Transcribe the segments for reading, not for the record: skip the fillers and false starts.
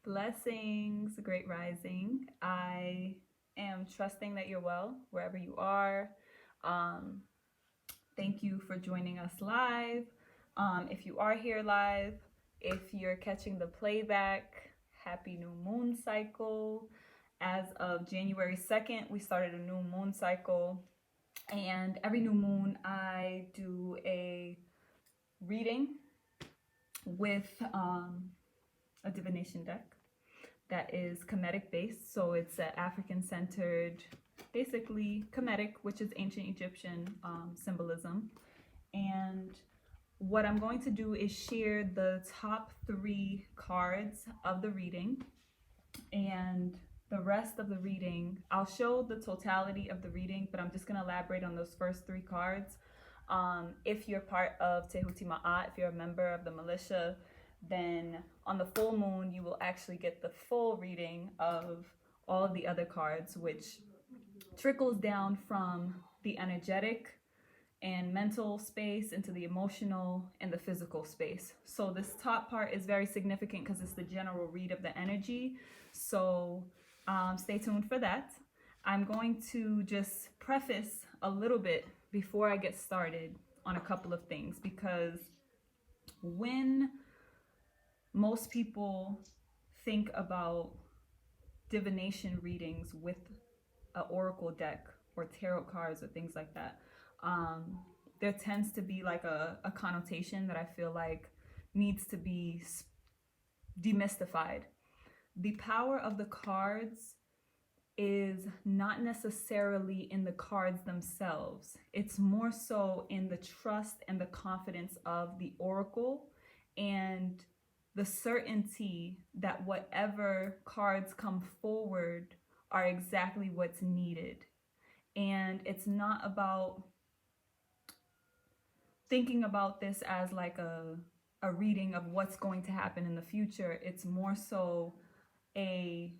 Blessings, great rising. I am trusting that you're well wherever you are. Um, Thank you for joining us live. If you are here live, if you're catching the playback, happy new moon cycle. As of January 2nd, we started a new moon cycle. And every new moon, I do a reading with a divination deck that is Kemetic based. So it's African centered, basically Kemetic, which is ancient Egyptian symbolism. And what I'm going to do is share the top 3 cards of the reading, and the rest of the reading, I'll show the totality of the reading, but I'm just going to elaborate on those first 3 cards. If you're part of Tehuti Ma'at, if you're a member of the militia, then on the full moon, you will actually get the full reading of all of the other cards, which trickles down from the energetic and mental space into the emotional and the physical space. So this top part is very significant because it's the general read of the energy. So stay tuned for that. I'm going to just preface a little bit before I get started on a couple of things, because when most people think about divination readings with an oracle deck or tarot cards or things like that, there tends to be like a connotation that I feel like needs to be demystified. The power of the cards is not necessarily in the cards themselves. It's more so in the trust and the confidence of the oracle and the certainty that whatever cards come forward are exactly what's needed. And it's not about thinking about this as like a reading of what's going to happen in the future. It's more so a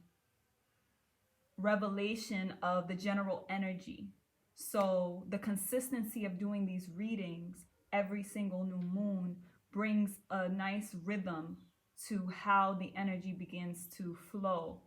revelation of the general energy. So the consistency of doing these readings every single new moon brings a nice rhythm to how the energy begins to flow,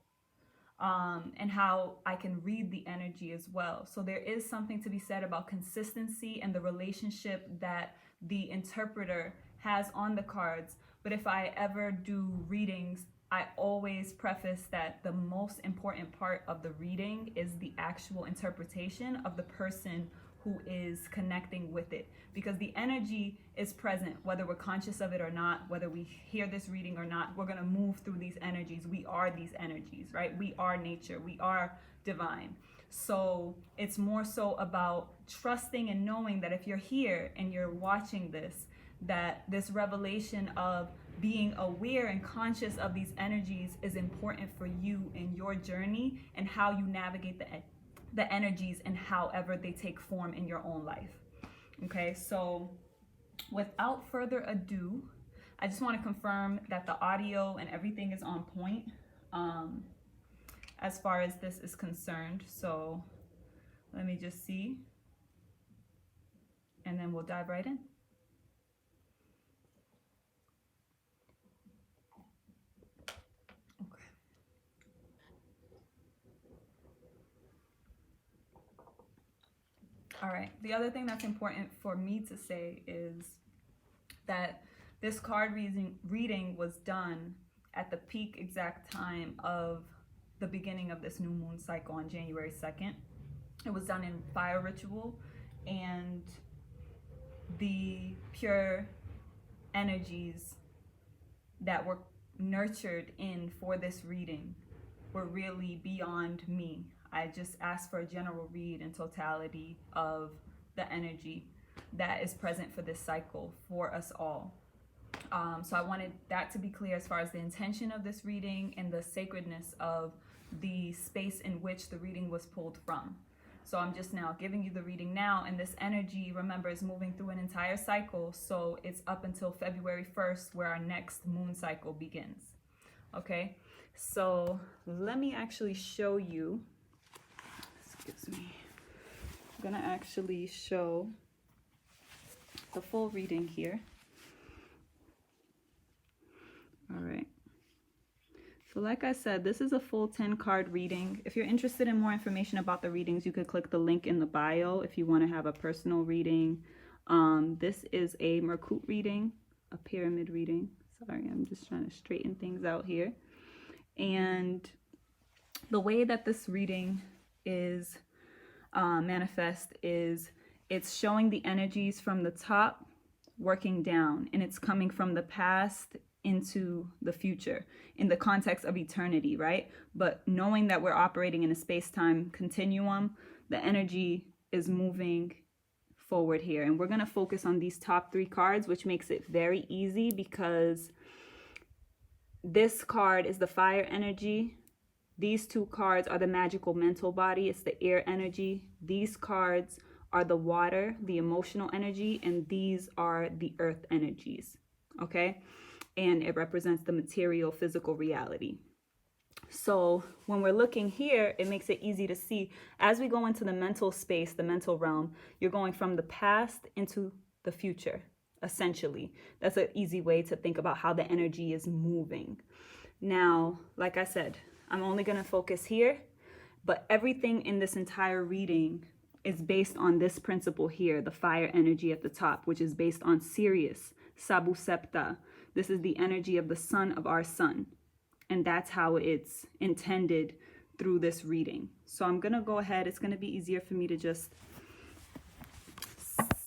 and how I can read the energy as well. So there is something to be said about consistency and the relationship that the interpreter has on the cards. But if I ever do readings, I always preface that the most important part of the reading is the actual interpretation of the person who is connecting with it, because the energy is present whether we're conscious of it or not, whether we hear this reading or not. We're going to move through these energies. We are these energies, right? We are nature, we are divine. So it's more so about trusting and knowing that if you're here and you're watching this, that this revelation of being aware and conscious of these energies is important for you in your journey and how you navigate the energies and however they take form in your own life. Okay, so without further ado, I just want to confirm that the audio and everything is on point as far as this is concerned. So let me just see, and then we'll dive right in. All right, the other thing that's important for me to say is that this card reading was done at the peak exact time of the beginning of this new moon cycle on January 2nd. It was done in SpiRitual, and the pure energies that were nurtured in for this reading were really beyond me. I just asked for a general read and totality of the energy that is present for this cycle for us all. So I wanted that to be clear as far as the intention of this reading and the sacredness of the space in which the reading was pulled from. So I'm just now giving you the reading now, and this energy, remember, is moving through an entire cycle. So it's up until February 1st where our next moon cycle begins. Okay, so let me actually show you. Excuse me. I'm gonna actually show the full reading here. All right. So like I said, this is a full 10 card reading. If you're interested in more information about the readings, you could click the link in the bio if you want to have a personal reading. This is a Merkut reading, a pyramid reading. Sorry, I'm just trying to straighten things out here. And the way that this reading is manifest is it's showing the energies from the top working down, and it's coming from the past into the future in the context of eternity, right? But knowing that we're operating in a space-time continuum, the energy is moving forward here. And we're going to focus on these top 3 cards, which makes it very easy because this card is the fire energy. These 2 cards are the magical mental body. It's the air energy. These cards are the water, the emotional energy, and these are the earth energies, okay? And it represents the material, physical reality. So when we're looking here, it makes it easy to see. As we go into the mental space, the mental realm, you're going from the past into the future, essentially. That's an easy way to think about how the energy is moving. Now, like I said, I'm only going to focus here, but everything in this entire reading is based on this principle here, the fire energy at the top, which is based on Sirius, Sabu Septa. This is the energy of the sun of our sun. And that's how it's intended through this reading. So I'm going to go ahead. It's going to be easier for me to just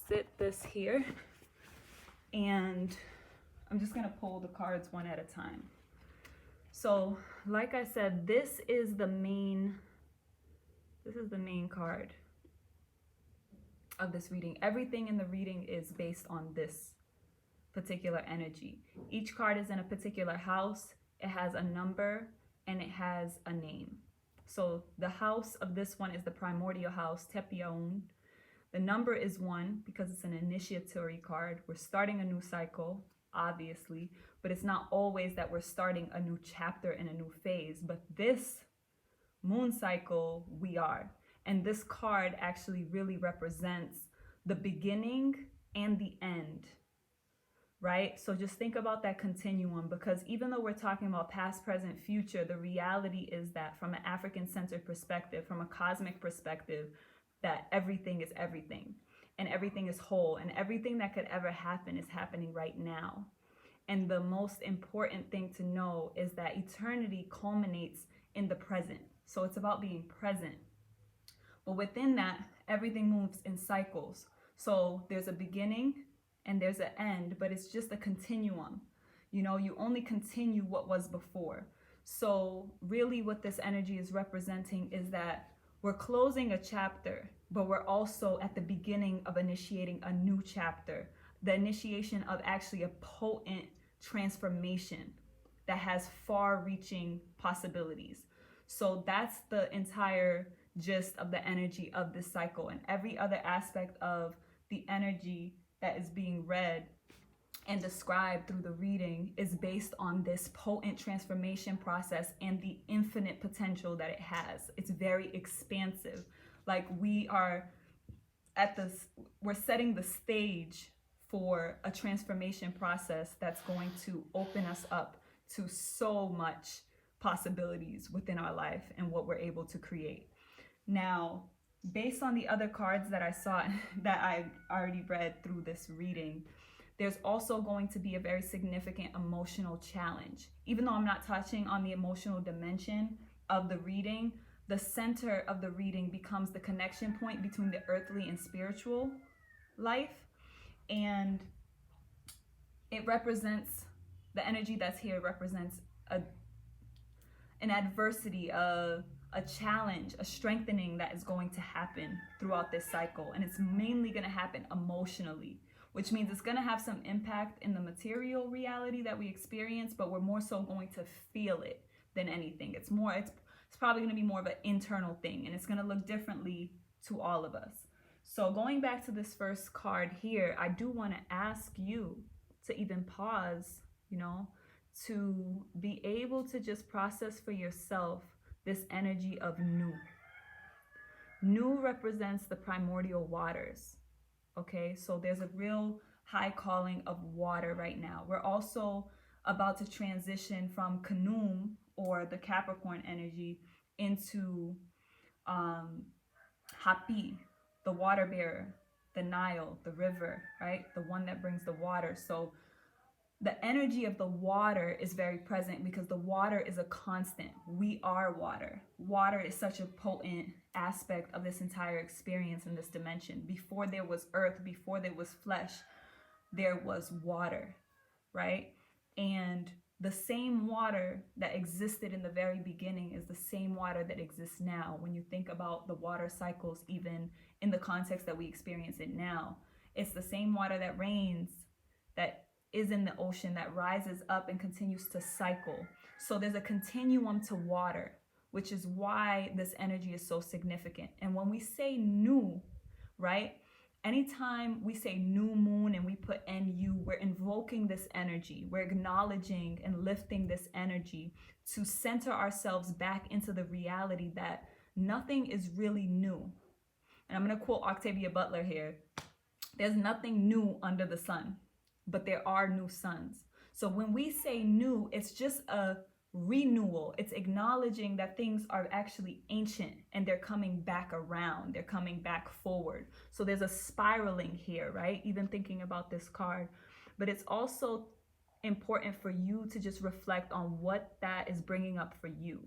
sit this here. And I'm just going to pull the cards one at a time. So like I said, this is the main card of this reading. Everything in the reading is based on this particular energy. Each card is in a particular house. It has a number and it has a name. So the house of this one is the primordial house, Tepiaun. The number is 1 because it's an initiatory card. We're starting a new cycle, obviously, but it's not always that we're starting a new chapter in a new phase. But this moon cycle, we are. And this card actually really represents the beginning and the end, right? So just think about that continuum, because even though we're talking about past, present, future, the reality is that from an African-centered perspective, from a cosmic perspective, that everything is everything, and everything is whole, and everything that could ever happen is happening right now. And the most important thing to know is that eternity culminates in the present. So it's about being present. But within that, everything moves in cycles. So there's a beginning and there's an end, but it's just a continuum. You know, you only continue what was before. So really what this energy is representing is that we're closing a chapter, but we're also at the beginning of initiating a new chapter. The initiation of actually a potent transformation that has far-reaching possibilities. So that's the entire gist of the energy of this cycle, and every other aspect of the energy that is being read and described through the reading is based on this potent transformation process and the infinite potential that it has. It's very expansive. Like we're setting the stage for a transformation process that's going to open us up to so much possibilities within our life and what we're able to create. Now, based on the other cards that I saw that I already read through this reading, there's also going to be a very significant emotional challenge. Even though I'm not touching on the emotional dimension of the reading, the center of the reading becomes the connection point between the earthly and spiritual life. And it represents, the energy that's here represents an adversity, a challenge, a strengthening that is going to happen throughout this cycle. And it's mainly going to happen emotionally, which means it's going to have some impact in the material reality that we experience, but we're more so going to feel it than anything. It's probably going to be more of an internal thing, and it's going to look differently to all of us. So going back to this first card here, I do want to ask you to even pause, to be able to just process for yourself this energy of Nu. Nu represents the primordial waters. Okay, so there's a real high calling of water right now. We're also about to transition from Kanum, or the Capricorn energy, into Hapi, the water bearer, the Nile, the river, right? The one that brings the water. So the energy of the water is very present because the water is a constant. We are water. Water is such a potent aspect of this entire experience in this dimension. Before there was earth, before there was flesh, there was water, right? And the same water that existed in the very beginning is the same water that exists now. When you think about the water cycles, even in the context that we experience it now, it's the same water that rains, that is in the ocean, that rises up and continues to cycle. So there's a continuum to water, which is why this energy is so significant. And when we say new, right? Anytime we say new moon and we put NU, we're invoking this energy. We're acknowledging and lifting this energy to center ourselves back into the reality that nothing is really new. And I'm going to quote Octavia Butler here. There's nothing new under the sun, but there are new suns. So when we say new, it's just a renewal. It's acknowledging that things are actually ancient and they're coming back around. They're coming back forward. So there's a spiraling here, right? Even thinking about this card. But it's also important for you to just reflect on what that is bringing up for you.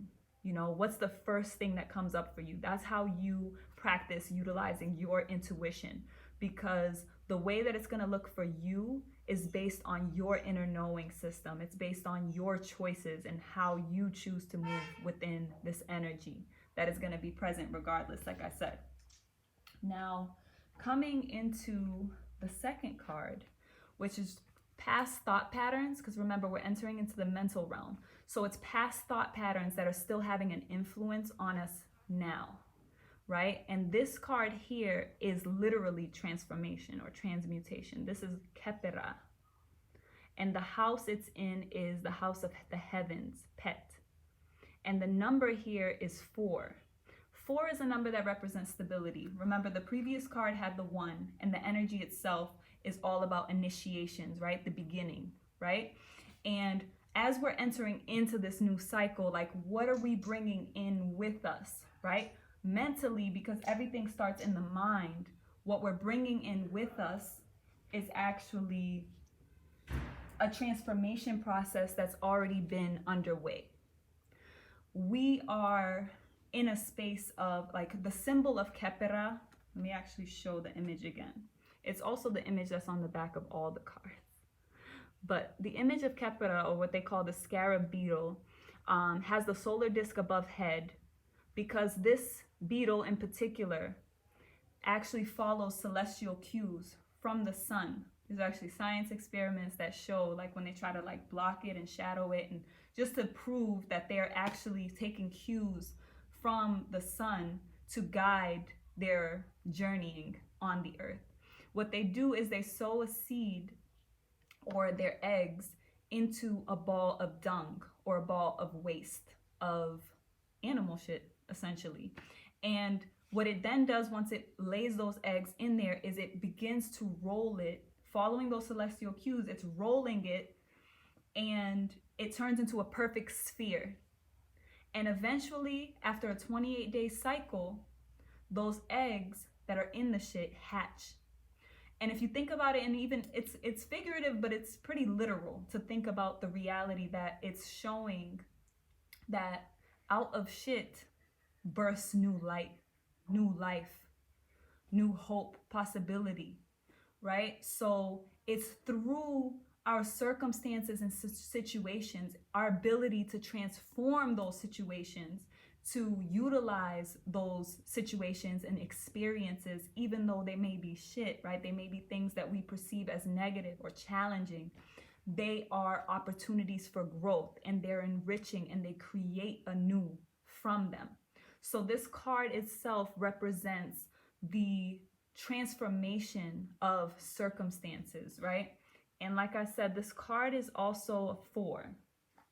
You know, what's the first thing that comes up for you? That's how you practice utilizing your intuition, because the way that it's going to look for you is based on your inner knowing system. It's based on your choices and how you choose to move within this energy that is going to be present regardless, like I said. Now, coming into the second card, which is past thought patterns, because remember, we're entering into the mental realm. So it's past thought patterns that are still having an influence on us now, right? And this card here is literally transformation or transmutation. This is Kepera. And the house it's in is the house of the heavens, Pet. And the number here is 4. 4 is a number that represents stability. Remember, the previous card had the 1, and the energy itself is all about initiations, right? The beginning, right? And as we're entering into this new cycle, like, what are we bringing in with us, right? Mentally, because everything starts in the mind, what we're bringing in with us is actually a transformation process that's already been underway. We are in a space of, like, the symbol of Kepera. Let me actually show the image again. It's also the image that's on the back of all the cards. But the image of Kepera, or what they call the scarab beetle, has the solar disk above head, because this beetle in particular actually follows celestial cues from the sun. There's actually science experiments that show, like, when they try to, like, block it and shadow it, and just to prove that they're actually taking cues from the sun to guide their journeying on the earth. What they do is they sow a seed or their eggs into a ball of dung or a ball of waste of animal shit, essentially. And what it then does once it lays those eggs in there is it begins to roll it, following those celestial cues. It's rolling it, and it turns into a perfect sphere. And eventually, after a 28-day cycle, those eggs that are in the shit hatch. And if you think about it, and even it's figurative, but it's pretty literal to think about the reality that it's showing that out of shit births new light, new life, new hope, possibility, right? So it's through our circumstances and situations, our ability to transform those situations, to utilize those situations and experiences, even though they may be shit, right? They may be things that we perceive as negative or challenging. They are opportunities for growth, and they're enriching, and they create anew from them. So this card itself represents the transformation of circumstances, right? And like I said, this card is also a 4.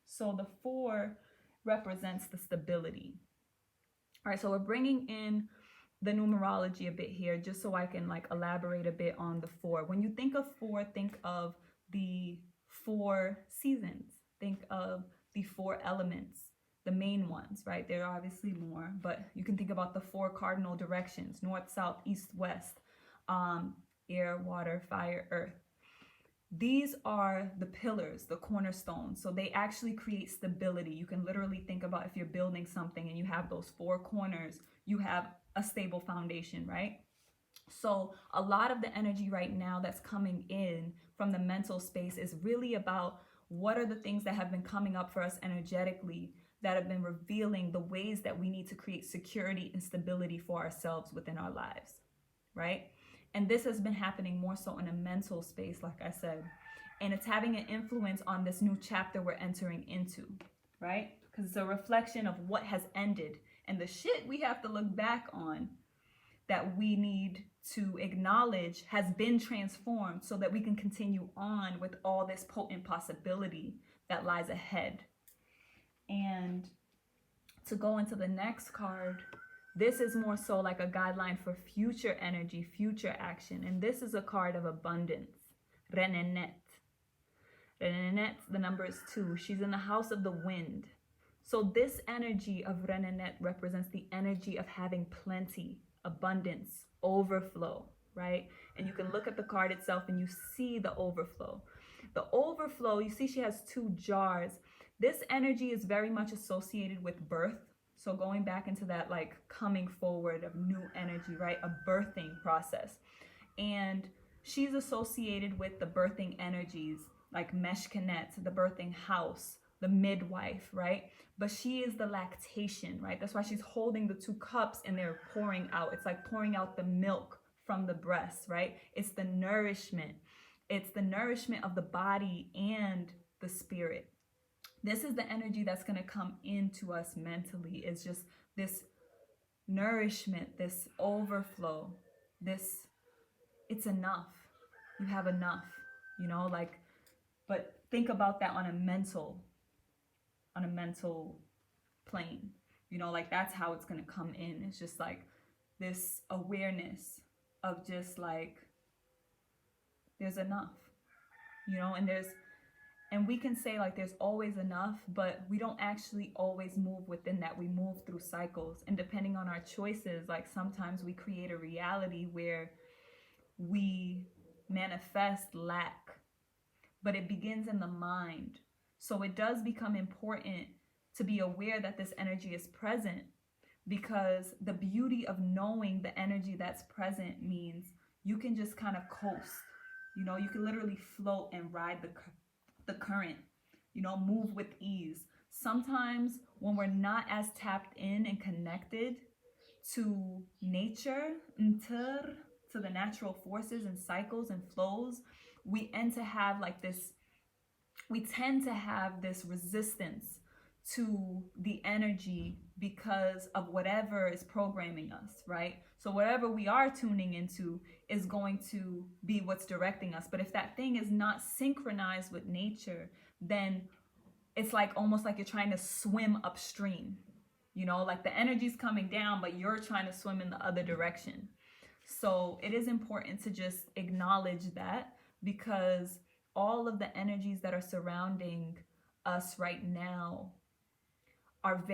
So the 4 represents the stability. All right, so we're bringing in the numerology a bit here, just so I can, like, elaborate a bit on the 4. When you think of 4, think of the 4 seasons, think of the 4 elements, the main ones, right? There are obviously more, but you can think about the 4 cardinal directions: north, south, east, west, air, water, fire, earth. These are the pillars, the cornerstones. So they actually create stability. You can literally think about if you're building something and you have those 4 corners, you have a stable foundation, right? So a lot of the energy right now that's coming in from the mental space is really about what are the things that have been coming up for us energetically that have been revealing the ways that we need to create security and stability for ourselves within our lives, right? And this has been happening more so in a mental space, like I said. And it's having an influence on this new chapter we're entering into, right? Because it's a reflection of what has ended and the shit we have to look back on that we need to acknowledge has been transformed so that we can continue on with all this potent possibility that lies ahead. And to go into the next card, this is more so like a guideline for future energy, future action. And this is a card of abundance. Renenet. Renenet, the number is 2. She's in the house of the wind. So this energy of Renenet represents the energy of having plenty, abundance, overflow, right? And you can look at the card itself and you see the overflow. The overflow, you see she has 2 jars. This energy is very much associated with birth. So going back into that like coming forward of new energy, right? A birthing process. And she's associated with the birthing energies like Meshkanet, the birthing house, the midwife, right? But she is the lactation, right? That's why she's holding the 2 cups and they're pouring out. It's like pouring out the milk from the breast, right? It's the nourishment. It's the nourishment of the body and the spirit. This is the energy that's going to come into us mentally. It's just this nourishment, this overflow, this, it's enough. You have enough, you know, like, but think about that on a mental plane, you know, like that's how it's going to come in. It's just like this awareness of just like, there's enough, you know, and we can say like there's always enough, but we don't actually always move within that. We move through cycles, and depending on our choices, like sometimes we create a reality where we manifest lack, but it begins in the mind. So it does become important to be aware that this energy is present, because the beauty of knowing the energy that's present means you can just kind of coast, you know, you can literally float and ride the current, you know, move with ease. Sometimes when we're not as tapped in and connected to nature, to the natural forces and cycles and flows, we tend to have this resistance to the energy because of whatever is programming us, right? So whatever we are tuning into is going to be what's directing us. But if that thing is not synchronized with nature, then it's like almost like you're trying to swim upstream, you know, like the energy's coming down, but you're trying to swim in the other direction. So it is important to just acknowledge that, because all of the energies that are surrounding us right now are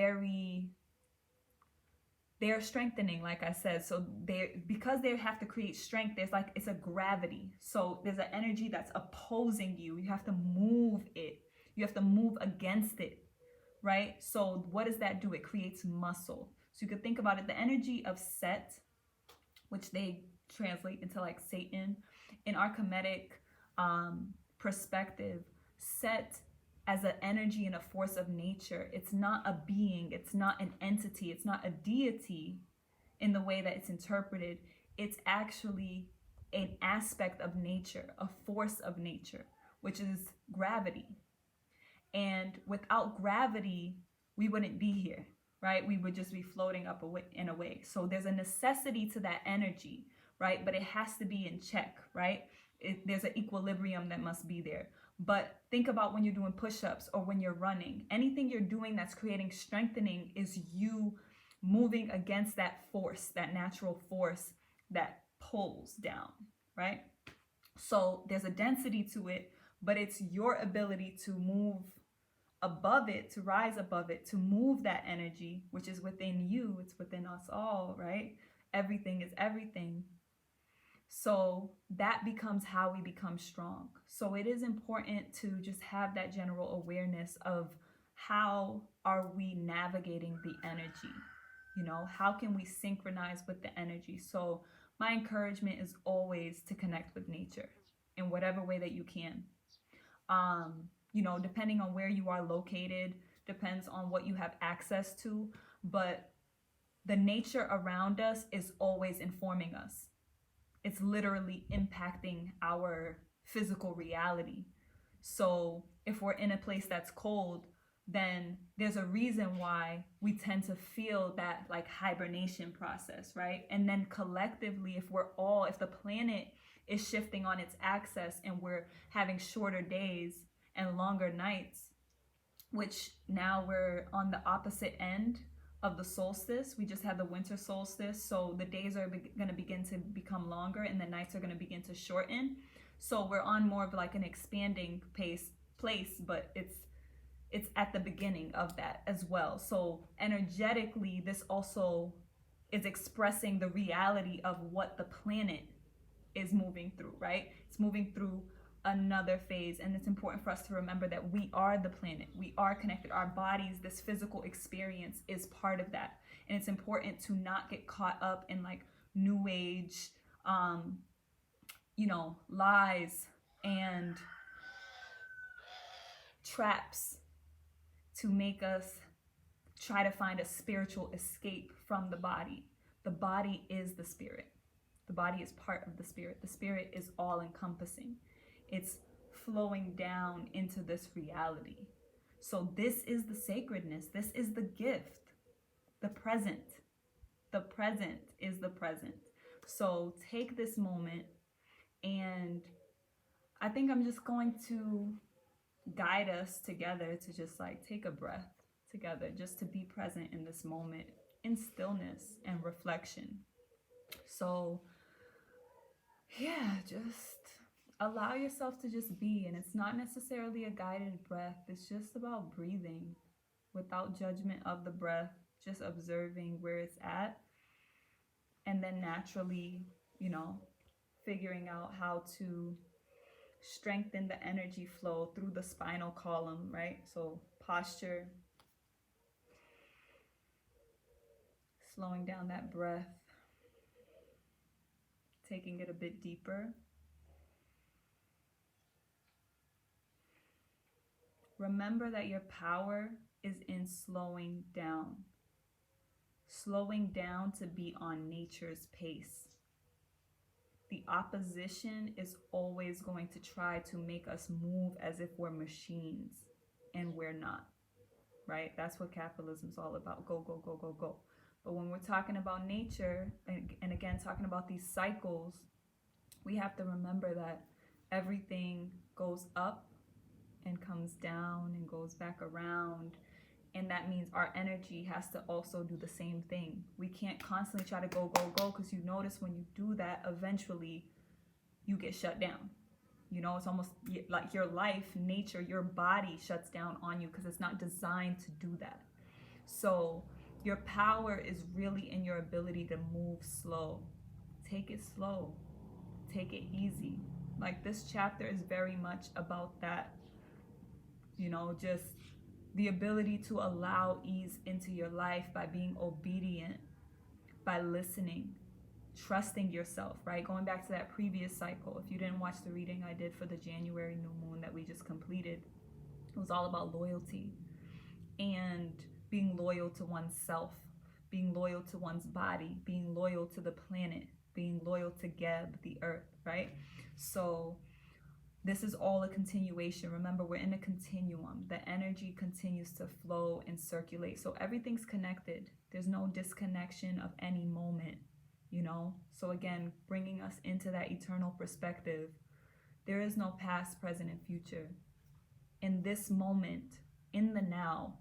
they're strengthening, like I said. So because they have to create strength, there's like, it's a gravity. So there's an energy that's opposing you. You have to move it. You have to move against it, right? So what does that do? It creates muscle. So you could think about it, the energy of Set, which they translate into like Satan. In our Kemetic perspective, Set as an energy and a force of nature, it's not a being, it's not an entity, it's not a deity in the way that it's interpreted. It's actually an aspect of nature, a force of nature, which is gravity. And without gravity, we wouldn't be here, right? We would just be floating up and away. So there's a necessity to that energy, right? But it has to be in check, right? There's an equilibrium that must be there. But think about when you're doing push-ups or when you're running. Anything you're doing that's creating strengthening is you moving against that force, that natural force that pulls down, right? So there's a density to it, but it's your ability to move above it, to rise above it, to move that energy, which is within you, it's within us all, right? Everything is everything. So that becomes how we become strong. So it is important to just have that general awareness of how are we navigating the energy? You know, how can we synchronize with the energy? So my encouragement is always to connect with nature in whatever way that you can. You know, depending on where you are located, depends on what you have access to, but the nature around us is always informing us. It's literally impacting our physical reality. So if we're in a place that's cold, then there's a reason why we tend to feel that like hibernation process, right? And then collectively, if the planet is shifting on its axis and we're having shorter days and longer nights, which now we're on the opposite end of the solstice. We just had the winter solstice, so the days are going to begin to become longer and the nights are going to begin to shorten. So we're on more of like an expanding place, but it's at the beginning of that as well. So energetically, this also is expressing the reality of what the planet is moving through, right? It's moving through another phase, and it's important for us to remember that we are the planet. We are connected. Our bodies, this physical experience is part of that. And it's important to not get caught up in like new age lies and traps to make us try to find a spiritual escape from the body. The body is the spirit. The body is part of the spirit. The spirit is all encompassing. It's flowing down into this reality. So this is the sacredness. This is the gift. The present. The present is the present. So take this moment, and I think I'm just going to guide us together to just like take a breath together, just to be present in this moment in stillness and reflection. So yeah, just allow yourself to just be. And it's not necessarily a guided breath. It's just about breathing without judgment of the breath, just observing where it's at. And then naturally, figuring out how to strengthen the energy flow through the spinal column, right? So posture, slowing down that breath, taking it a bit deeper. Remember that your power is in slowing down. Slowing down to be on nature's pace. The opposition is always going to try to make us move as if we're machines, and we're not, right? That's what capitalism's all about. Go, go, go, go, go. But when we're talking about nature, and again, talking about these cycles, we have to remember that everything goes up and comes down and goes back around. And that means our energy has to also do the same thing. We can't constantly try to go, go, go, because you notice when you do that, eventually you get shut down. It's almost like your life, nature, your body shuts down on you because it's not designed to do that. So your power is really in your ability to move slow. Take it slow. Take it easy. Like this chapter is very much about that. Just the ability to allow ease into your life by being obedient, by listening, trusting yourself, right? Going back to that previous cycle. If you didn't watch the reading I did for the January new moon that we just completed, it was all about loyalty and being loyal to oneself, being loyal to one's body, being loyal to the planet, being loyal to Geb, the earth, right? So this is all a continuation. Remember, we're in a continuum. The energy continues to flow and circulate. So everything's connected. There's no disconnection of any moment, So again, bringing us into that eternal perspective, there is no past, present, and future. In this moment, in the now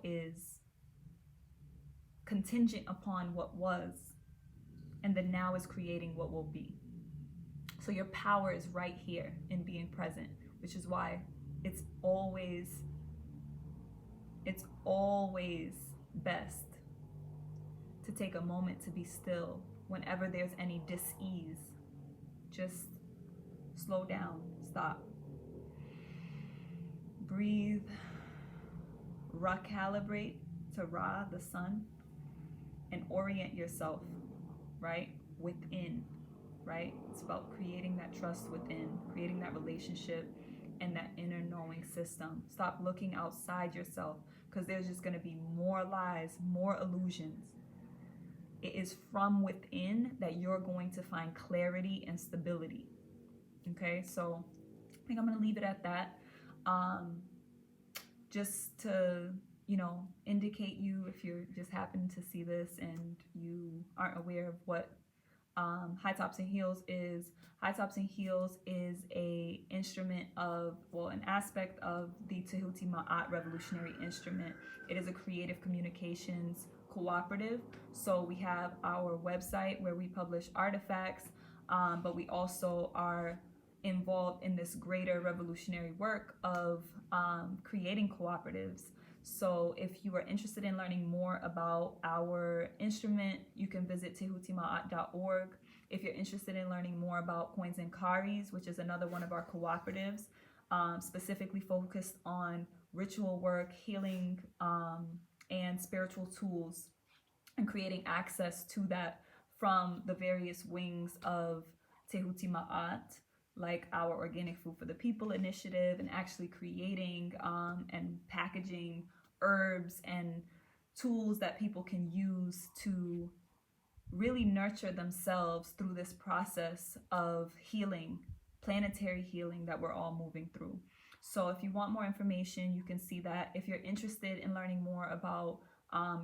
is contingent upon what was, and the now is creating what will be. So your power is right here in being present, which is why it's always best to take a moment to be still whenever there's any dis-ease. Just slow down, stop, breathe, recalibrate to Ra, the sun, and orient yourself, right, within, right? It's about creating that trust within, creating that relationship and that inner knowing system. Stop looking outside yourself, because there's just going to be more lies, more illusions. It is from within that you're going to find clarity and stability. Okay, so I think I'm going to leave it at that. Just to, indicate you, if you're just happen to see this and you aren't aware of what High Tops and Heels is. High Tops and Heels is a instrument of, an aspect of the Tehuti Ma'at revolutionary instrument. It is a creative communications cooperative. So we have our website where we publish artifacts, but we also are involved in this greater revolutionary work of creating cooperatives. So if you are interested in learning more about our instrument, you can visit tehutimaat.org. If you're interested in learning more about Coins and Cowries, which is another one of our cooperatives, specifically focused on ritual work, healing, and spiritual tools, and creating access to that from the various wings of Tehuti Ma'at, like our Organic Food for the People initiative, and actually creating and packaging herbs and tools that people can use to really nurture themselves through this process of healing, planetary healing that we're all moving through. So if you want more information, you can see that. If you're interested in learning more about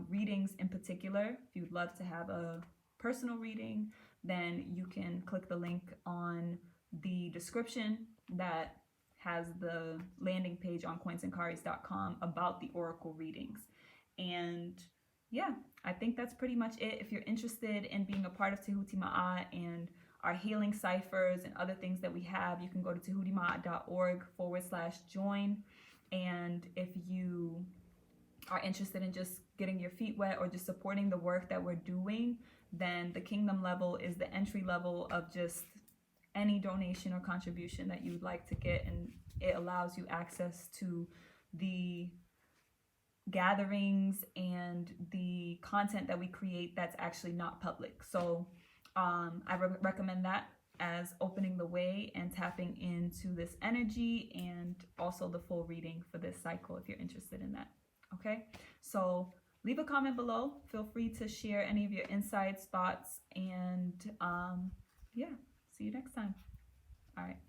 readings in particular, if you'd love to have a personal reading, then you can click the link on the description that has the landing page on coinsandcowries.com about the oracle readings. And yeah, I think that's pretty much it. If you're interested in being a part of Tehuti Ma'at and our healing ciphers and other things that we have, you can go to tehutimaat.org/join. And if you are interested in just getting your feet wet or just supporting the work that we're doing, then the kingdom level is the entry level of just any donation or contribution that you would like to get, and it allows you access to the gatherings and the content that we create that's actually not public. So I recommend that as opening the way and tapping into this energy, and also the full reading for this cycle if you're interested in that. Okay, so leave a comment below. Feel free to share any of your insights, thoughts, and yeah, see you next time. All right,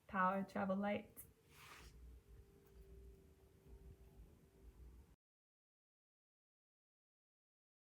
power, travel, light.